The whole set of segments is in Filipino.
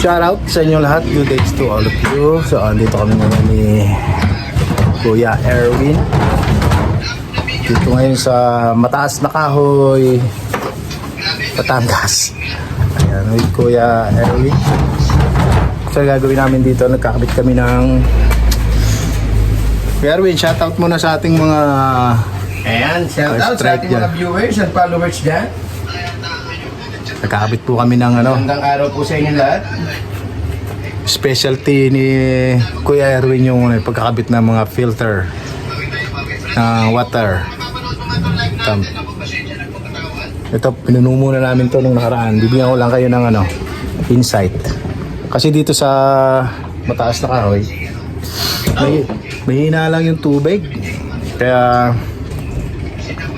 Shout out sa inyo lahat. Good days to all of you. So, andito kami ngayon ni Kuya Erwin. Dito ngayon sa Mataas na Kahoy, Batangas. Ayan, with Kuya Erwin. So, gagawin namin dito, nagkakabit kami ng... Kuya Erwin, shout out muna sa ating mga... Ayan, shout out sa ating mga viewers at followers dyan. Nagkakabit po kami ng ano... Magandang araw po sa inyo lahat. Specialty ni Kuya Erwin yung pagkakabit ng mga filter ng water. Ito, pinunumo na namin to nung nakaraan. Bibigyan ko lang kayo ng ano, insight. Kasi dito sa Mataas na Kahoy, mahina lang yung tubig. Kaya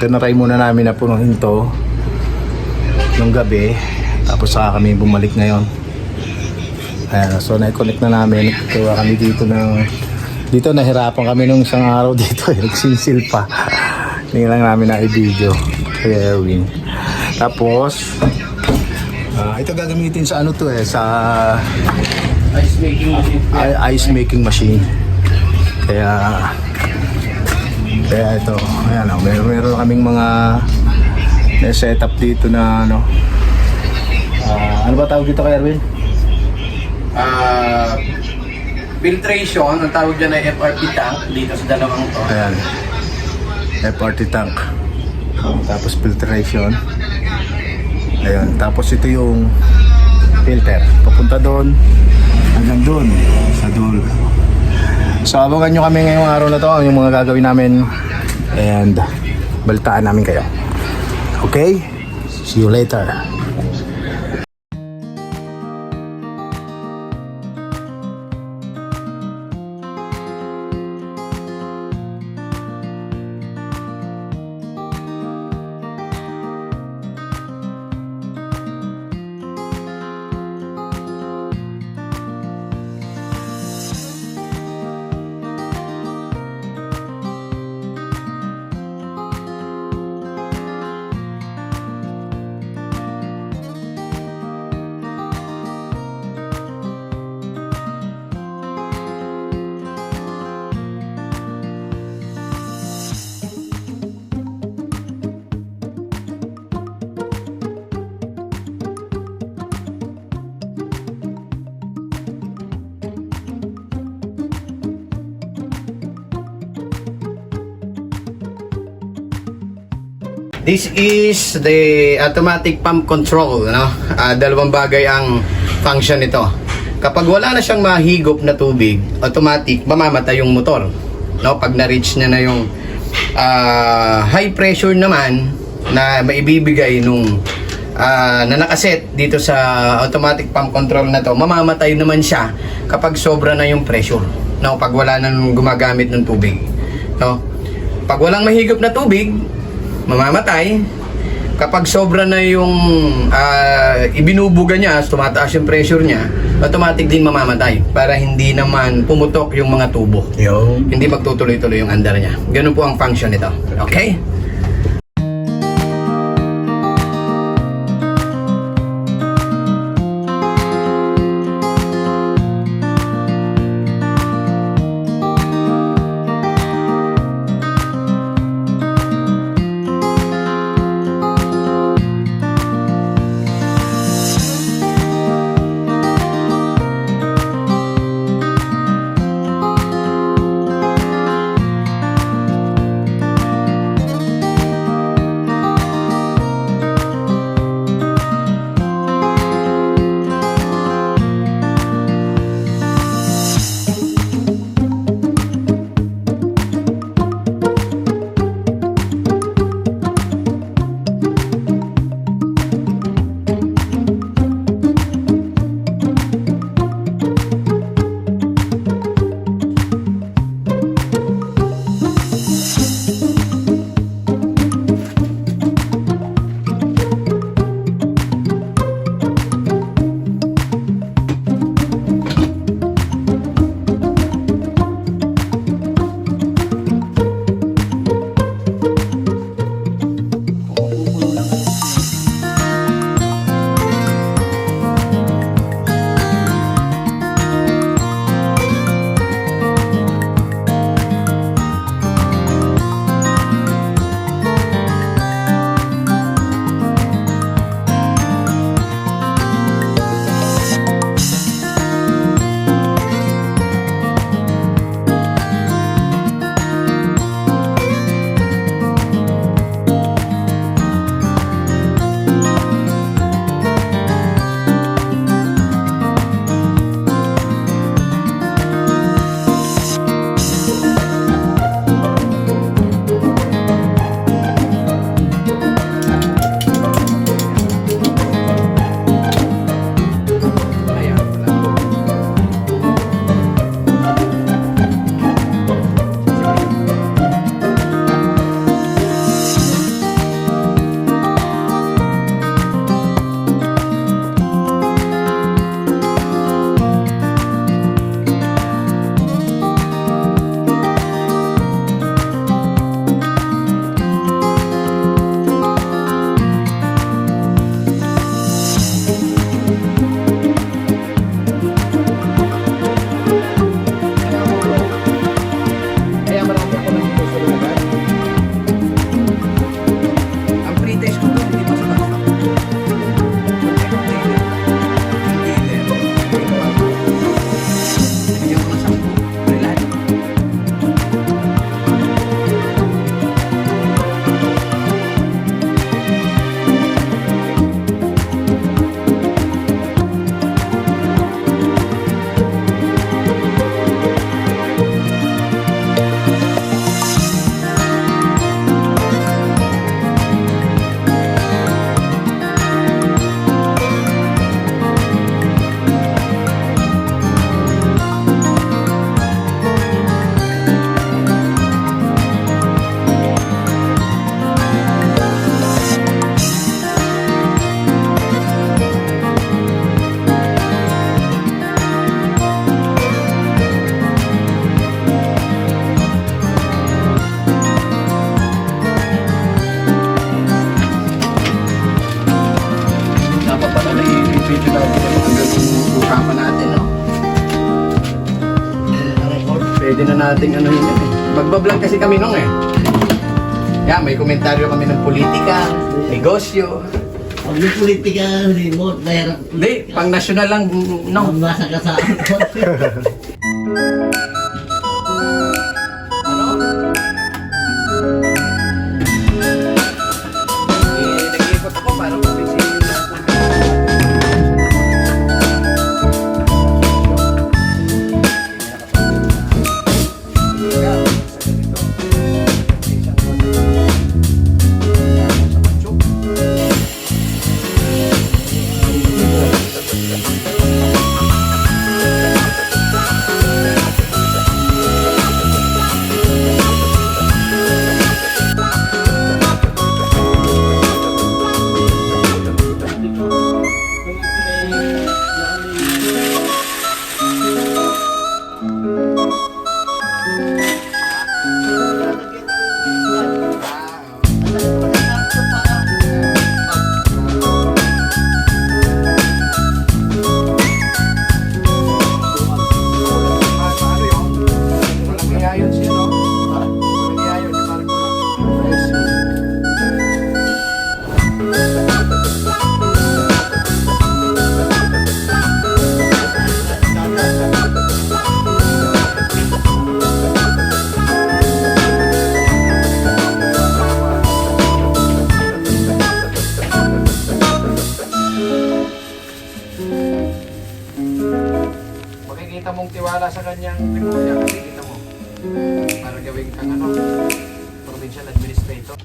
tinatry muna namin na punuhin to nung gabi. Tapos saka kami bumalik ngayon. Ayan, so na-connect na namin. Kaya kami dito nahirapan kami nung isang araw dito. Nagsisil pa. Hindi lang namin na-i-video. Kaya Erwin. Tapos ito gagamitin sa ano to sa Ice making machine. ice making machine. Kaya ito, ayan, meron kaming mga setup dito na ano. Ano ba tawag dito kay Erwin? Filtration, ang tawag dyan ay FRP tank dito sa dalawang to. Ayan, FRT tank. Tapos filtration. Ayun, tapos ito yung filter. Papunta doon hanggang doon sa dulo. So abangan nyo kami ngayong araw na to, yung mga gagawin namin, and balitaan namin kayo. Okay? See you later. This is the automatic pump control, no? Dalawang bagay ang function nito. Kapag wala na siyang mahigop na tubig, automatic mamamatay yung motor, no? Pag na-reach niya na yung high pressure naman na maibibigay nung na nakaset dito sa automatic pump control na to, mamamatay naman siya kapag sobra na yung pressure, no? Pag wala nang gumagamit ng tubig, no? Pag walang mahigop na tubig, mamamatay. Kapag sobra na yung ibinubuga niya, tumataas yung pressure niya, automatic din mamamatay para hindi naman pumutok yung mga tubo. Hindi magtutuloy-tuloy yung andar niya. Ganun po ang function nito. Okay? medyo na usapan natin, no? Pwede na nating ano yun eh. Magbablog kasi kami nung eh. Yeah, may komentaryo kami ng politika, negosyo. Pag may politika, remote, mahirap. Hindi, pang national lang, no? Masa ka sa angkot. Ano? Nag-iikot ako para mapisin yung makikita mong tiwala sa kanyang demonya, makikita mo. Para gawin kang ano, provincial administrator.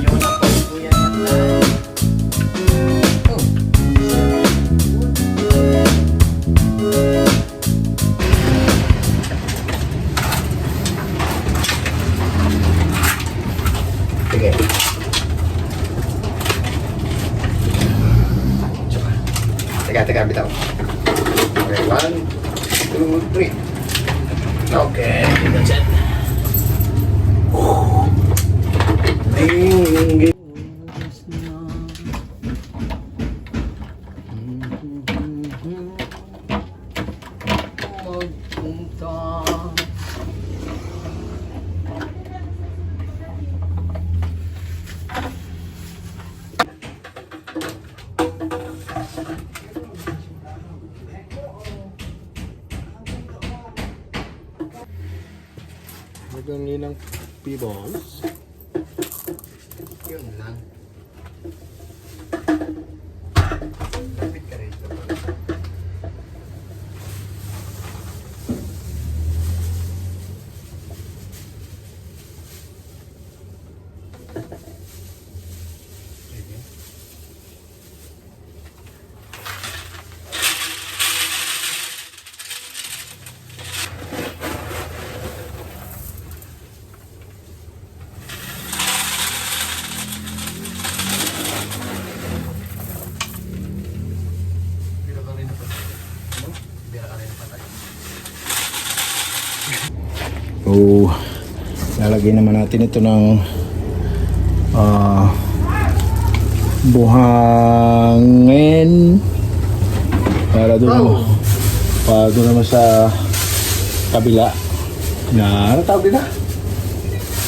Yun ang pagkuya niya. Sige. Teka, bitaw. Okay, 1, 2, 3. Okay, that's it. Ding, Magandang nilang P-balls. yun lang. Lapit ka rin. So, lalagay naman natin ito ng buhangin para doon naman sa kabila na ano tawag nila?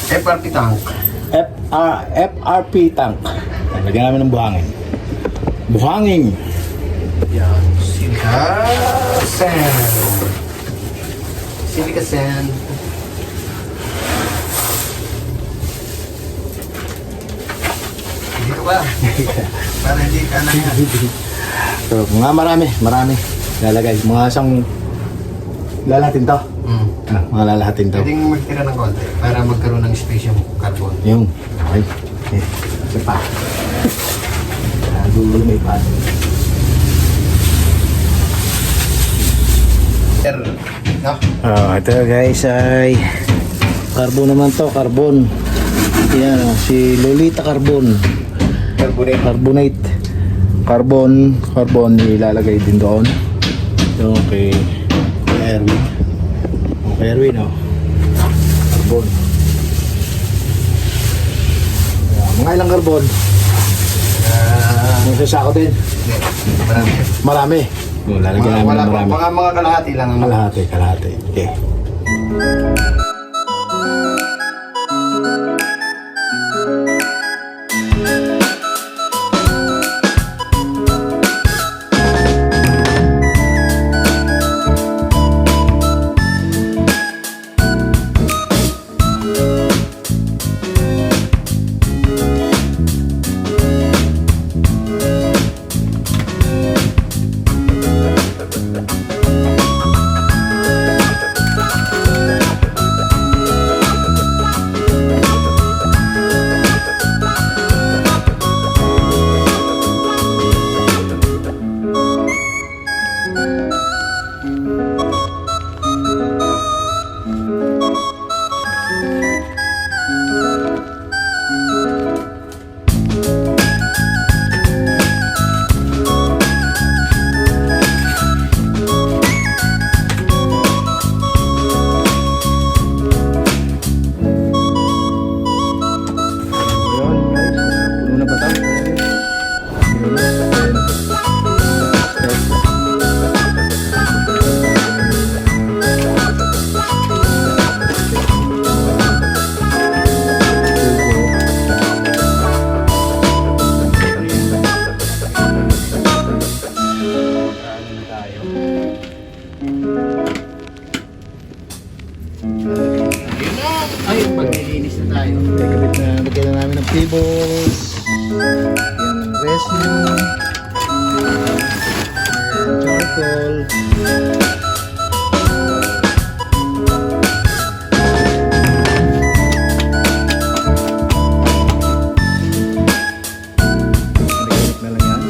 FRP tank. FRP tank. Lagyan namin ng buhangin. Yan. Silica sand. Dito ba? Para hindi ka na yan. So, mga marami lalagay. Mga isang lalahatin to. Mga lalahatin to. Pwedeng magtira ng konti para magkaroon ng space yung carbon. Yung, okay. Isa pa. Dulo may pa. No? Ito guys ay carbon naman to, carbon. Yan, si Lolita Carbon. Carbonate. Carbonate. carbon ilalagay din doon. Yung kay Erwin. Okay, Erwin, oh. Carbon. Ayan, mga ilang carbon? May sasako din. Marami. Oh, lalagyan namin Wala ng pa, marami. mga kalahati lang. Kalahati. Okay. Ayun, guys. Puno na ba tayo? Puno na. Ay, maglilinis na tayo. Kapit na lagyan na namin ng tables. Yan ang resin. And charcoal. Nagkakit na lang yan.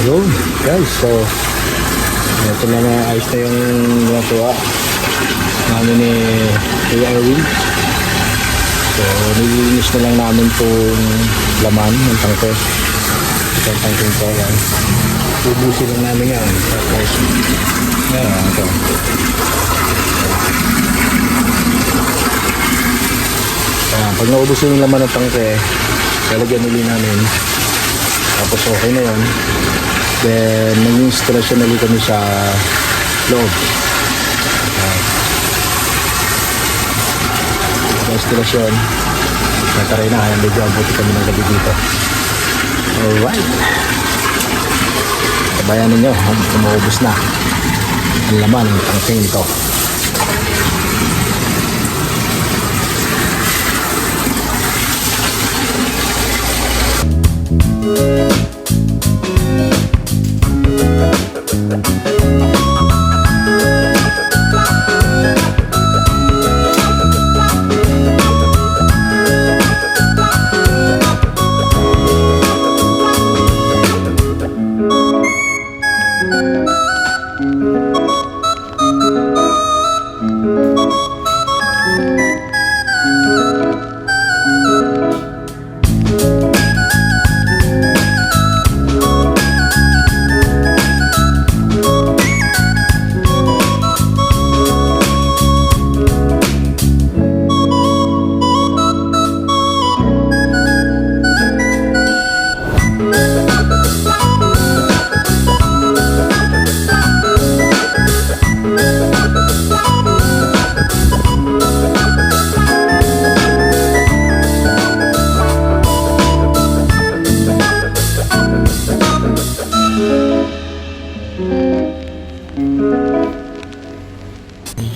Hello guys, so ito na ayos na yung ginagawa namin ni Kuya Erwin. So nililinis na lang namin itong laman ng tangke. Itong tangke ito yan. Ubusin lang namin yan. Tapos yan ito. Pag naubusin yung laman ng tangke, lalagyan ulit namin. Tapos okay na yun. Then mag-installation na ulit kami sa loob. Installation. Nataray na. Medyo abuti kami ng gabi dito. Alright. Sabayan ninyo. Umuubos na ang laman ng tangking ito.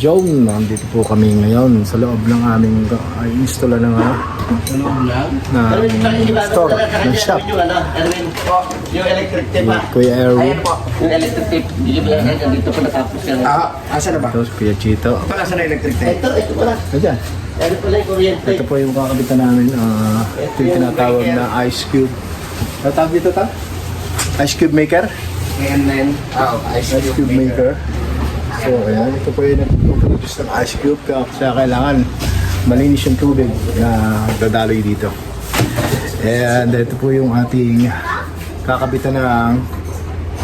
Yung nandito po kami ngayon sa loob ng aming install na store, ng shop. Yung electric tape Ni Kuya Erwin. Ayan po, yung electric tape. Dito po natapos yan. Asa na ba? Tapos Kuya Chito. Ito nasa na electric tape? Ito pala. Ayan. Ano pala yung kuryente? Ito po yung kakabitan namin. Ito yung tinatawag na ice cube. Ano tawag dito ta? Ice cube maker? And then, Ice cube maker. So, ayan. Ito po yung nag-produce ng ice cube. Kaya kailangan malinis yung tubig na dadaloy dito. And ito po yung ating kakabitan ng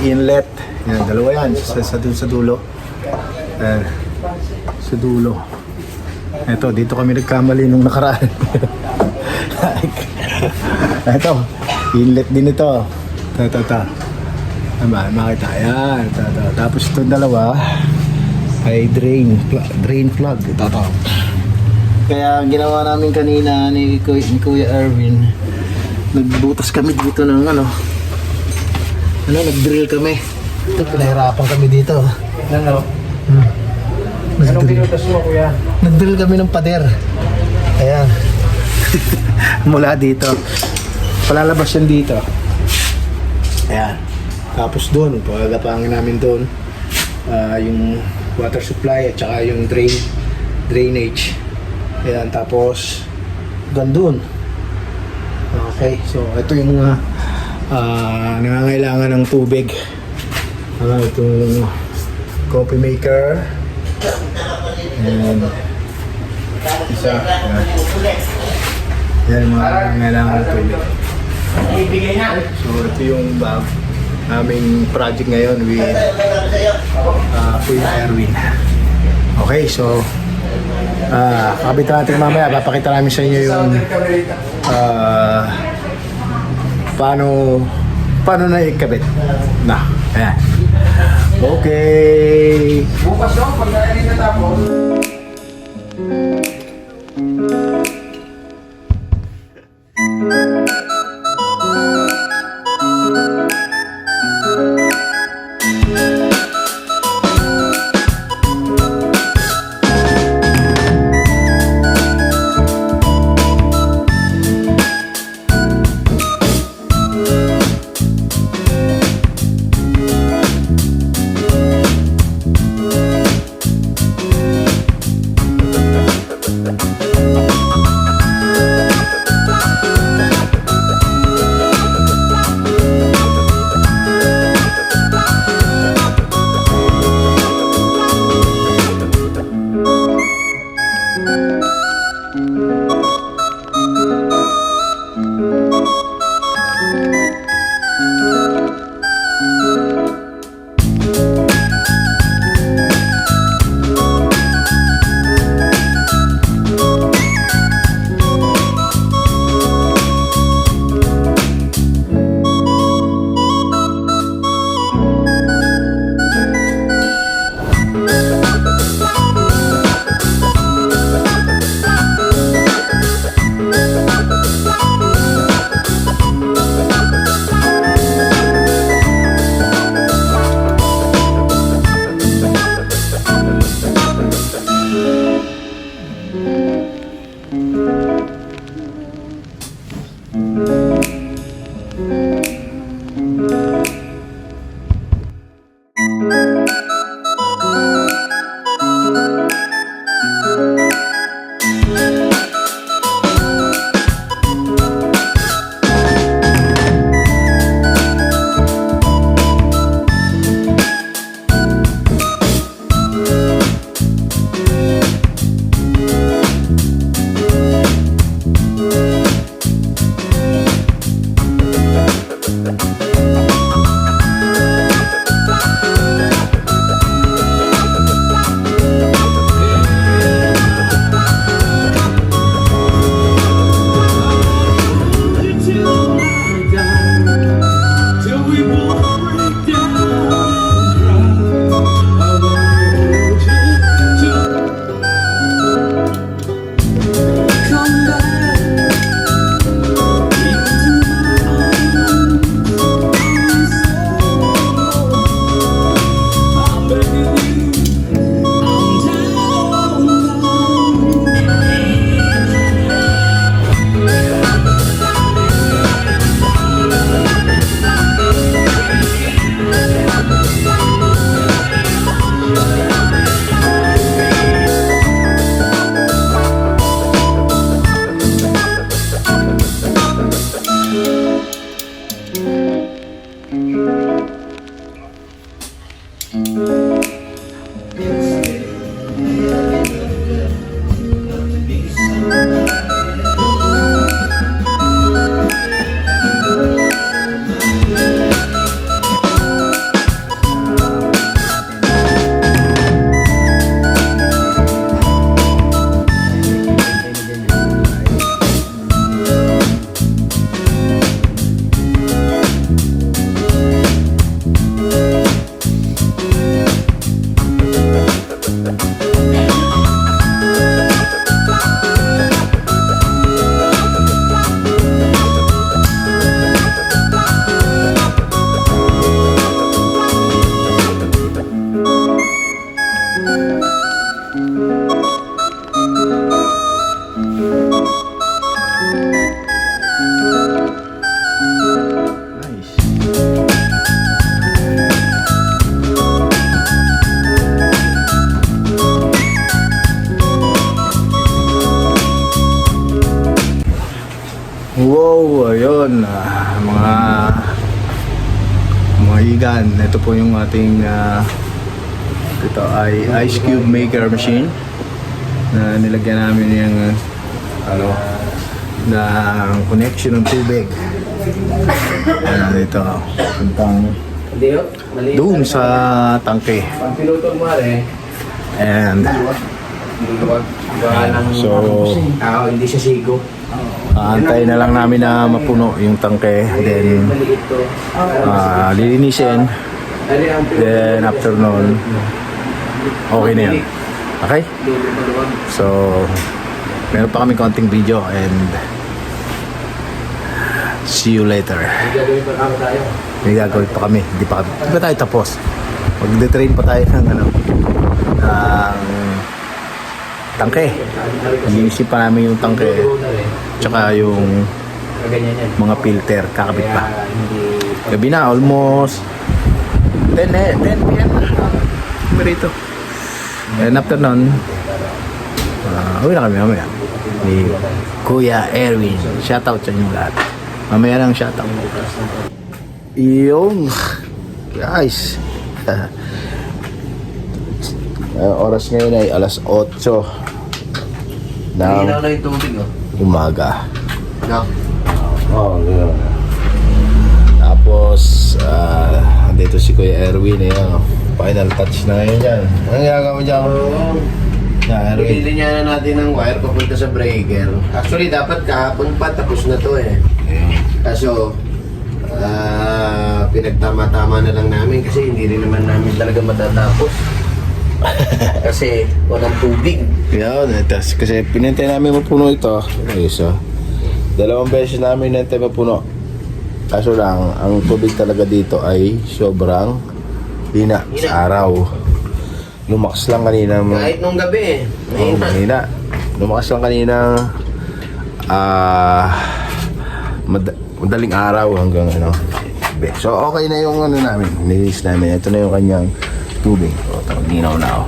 inlet. Yan, dalawa yan sa dulo. Sa dulo. Ito, dito kami nagkamali nung nakaraan. Ito, inlet din ito. Ito. Makita. Ayan. Tapos itong dalawa ay drain plug. Ito. Kaya ang ginawa namin kanina ni Kuya Erwin, nagbutas kami dito ng nag-drill kami. Ito, pinahirapan kami dito. Anong pinutas mo, Kuya? Nag-drill kami ng pader. Ayan. Mula dito. Palalabas yan dito. Ayan. Tapos doon, pagagapangin namin doon, yung water supply at saka yung drainage. Ayan, tapos doon. Okay, so ito yung mga nangangailangan ng tubig. Itong coffee maker. And isa. Yan mga nangangailangan ng tubig. So ito yung aming project ngayon with Kuya Erwin. Okay, so kapitan natin mamaya, papakita namin sa inyo yung paano na ikabit na. Ayan. Okay. Bukas daw, pag natapos. Wow, ayun. Mga igan. Ito po yung ating ito ay ice cube maker machine na nilagyan namin yung na connection ng tubig. Ayan, ito. Puntang Hindi ho. Mali. doon sa tangke. Pag pinutol mo And so hindi siya sigo. antay na lang namin na mapuno yung tangke. Then Maliit to. lilinisin. Then after nun, okay na yan. Okay? So, meron pa kami konting video and see you later. Gagawin pa kami tayo. May gagawin pa kami. Hindi pa tayo tapos. Mag-detrain pa tayo ng ng tangke. Iisip pa namin yung tangke. Tsaka yung Ganyan yan. mga filter. Kakabit pa. Hindi. Gabi na, almost 10 p.m. Kami rito. And after nun, uwi na kami mamaya. Ni Kuya Erwin. Shoutout sa inyo lahat. Mamaya lang shoutout. Yung guys. Oras ngayon ay alas 8 ng na yung tubig umaga. No? Oh, gano'n. Tapos, andito si Kuya Erwin. Ayan, final touch na ngayon yan. Anong ginagawa mo dyan? Erwin. Nililinyanan natin ng wire papunta sa breaker. Actually, dapat kahapon pa tapos na to eh. Kaso, pinagtama-tama na lang namin kasi hindi rin naman namin talaga matatapos. Kasi walang tubig. Yan, kasi pinintay namin mapuno ito. Ayos, 2 beses namin nintay mapuno. Kaso lang, ang tubig talaga dito ay sobrang hina sa araw. Lumakas lang kanina. Kahit nung gabi eh. Mahina. Lumakas lang kanina madaling araw hanggang So okay na yung namin. Nilis namin. Ito na yung kanyang tubig. O, linaw na ako.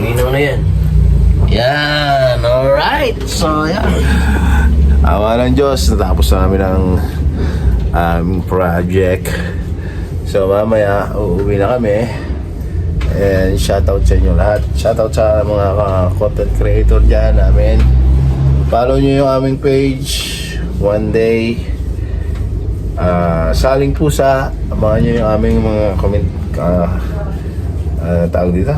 Linaw na yan. Yan, alright. So, yan. Awa ng Diyos, natapos na namin ang project. So, mamaya, uuwi na kami. And shoutout sa inyo lahat. Shoutout sa mga content creator dyan namin. Follow nyo yung aming page. One day. Saling pusa. Abangan nyo yung aming mga comment. Tawag dito.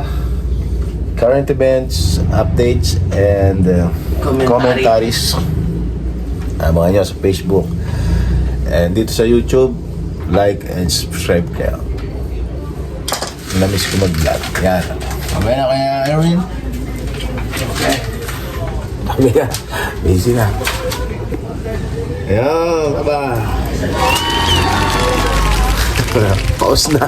Current events, updates, and commentaries. Abangan nyo sa Facebook. And dito sa YouTube, like and subscribe kayo. Namiss ko mag-vlog. Yan. Mamaya na kaya, Erwin. Okay. Dami na. Busy na. Ayan, bye-bye. Pause na.